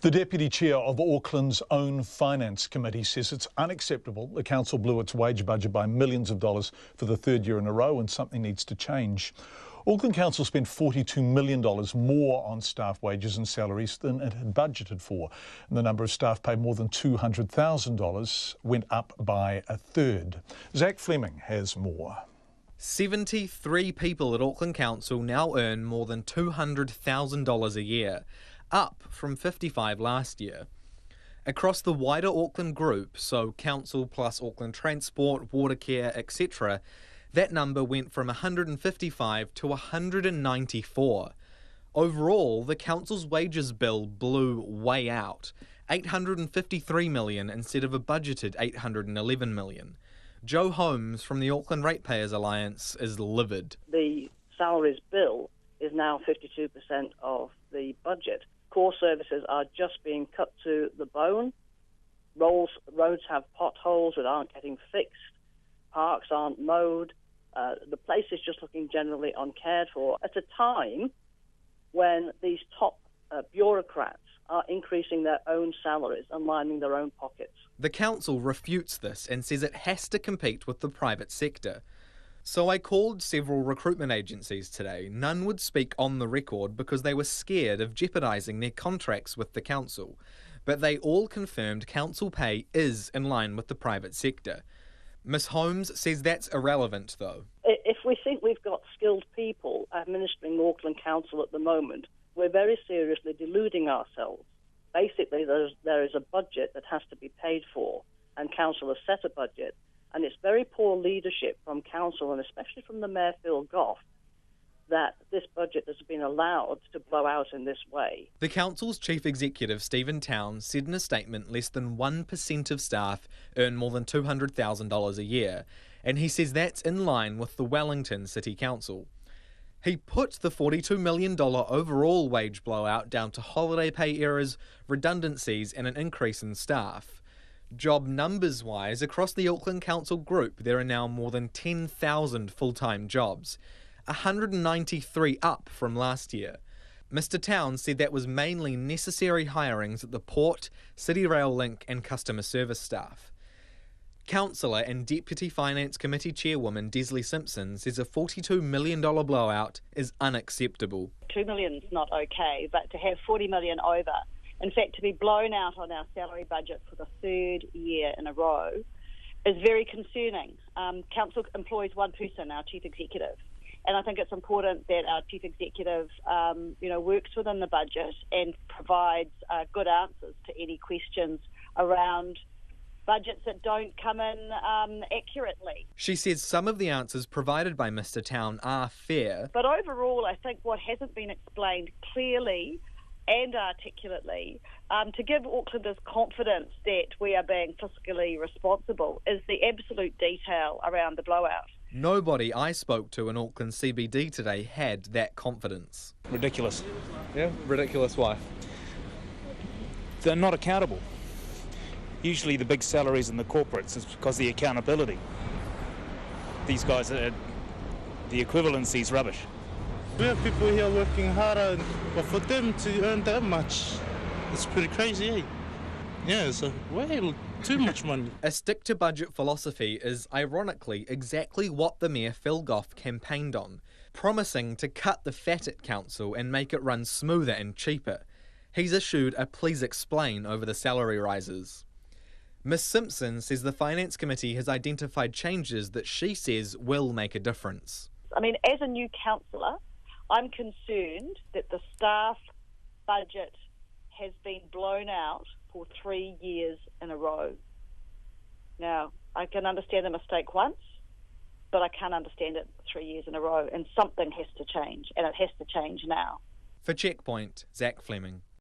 The Deputy Chair of Auckland's own Finance Committee says it's unacceptable the council blew its wage budget by millions of dollars for the third year in a row and something needs to change. Auckland Council spent $42 million more on staff wages and salaries than it had budgeted for. And the number of staff paid more than $200,000 went up by a third. Zach Fleming has more. 73 people at Auckland Council now earn more than $200,000 a year, up from 55 last year. Across the wider Auckland group, so Council plus Auckland Transport, Watercare, etc., that number went from 155 to 194. Overall, the council's wages bill blew way out, $853 million instead of a budgeted $811 million. Joe Holmes from the Auckland Ratepayers Alliance is livid. The salaries bill is now 52% of the budget. Core services are just being cut to the bone. Roads have potholes that aren't getting fixed. Parks aren't mowed. The place is just looking generally uncared for at a time when these top bureaucrats are increasing their own salaries and lining their own pockets. The council refutes this and says it has to compete with the private sector. So I called several recruitment agencies today. None would speak on the record because they were scared of jeopardising their contracts with the council. But they all confirmed council pay is in line with the private sector. Ms Holmes says that's irrelevant though. If we think we've got skilled people administering Auckland Council at the moment, we're very seriously deluding ourselves. Basically, there is a budget that has to be paid for, and council has set a budget. And it's very poor leadership from council, and especially from the Mayor Phil Goff, that this budget has been allowed to blow out in this way. The council's chief executive, Stephen Towns, said in a statement less than 1% of staff earn more than $200,000 a year, and he says that's in line with the Wellington City Council. He put the $42 million overall wage blowout down to holiday pay errors, redundancies and an increase in staff. Job numbers-wise, across the Auckland Council group, there are now more than 10,000 full-time jobs, 193 up from last year. Mr Towns said that was mainly necessary hirings at the Port, City Rail Link and customer service staff. Councillor and Deputy Finance Committee Chairwoman Desley Simpson says a $42 million blowout is unacceptable. $2 million is not okay, but to have $40 million over, in fact, to be blown out on our salary budget for the third year in a row is very concerning. Council employs one person, our Chief Executive, and I think it's important that our Chief Executive works within the budget and provides good answers to any questions around budgets that don't come in accurately. She says some of the answers provided by Mr Town are fair. But overall, I think what hasn't been explained clearly and articulately to give Aucklanders confidence that we are being fiscally responsible is the absolute detail around the blowout. Nobody I spoke to in Auckland CBD today had that confidence. Ridiculous. Yeah, ridiculous why? They're not accountable. Usually the big salaries in the corporates is because of the accountability. These guys, the equivalency is rubbish. We have people here working harder, but for them to earn that much, it's pretty crazy, eh? Yeah, it's way too much money. A stick-to-budget philosophy is, ironically, exactly what the Mayor Phil Goff campaigned on, promising to cut the fat at council and make it run smoother and cheaper. He's issued a please explain over the salary rises. Ms Simpson says the Finance Committee has identified changes that she says will make a difference. I mean, as a new councillor, I'm concerned that the staff budget has been blown out for 3 years in a row. Now, I can understand the mistake once, but I can't understand it 3 years in a row, and something has to change, and it has to change now. For Checkpoint, Zach Fleming.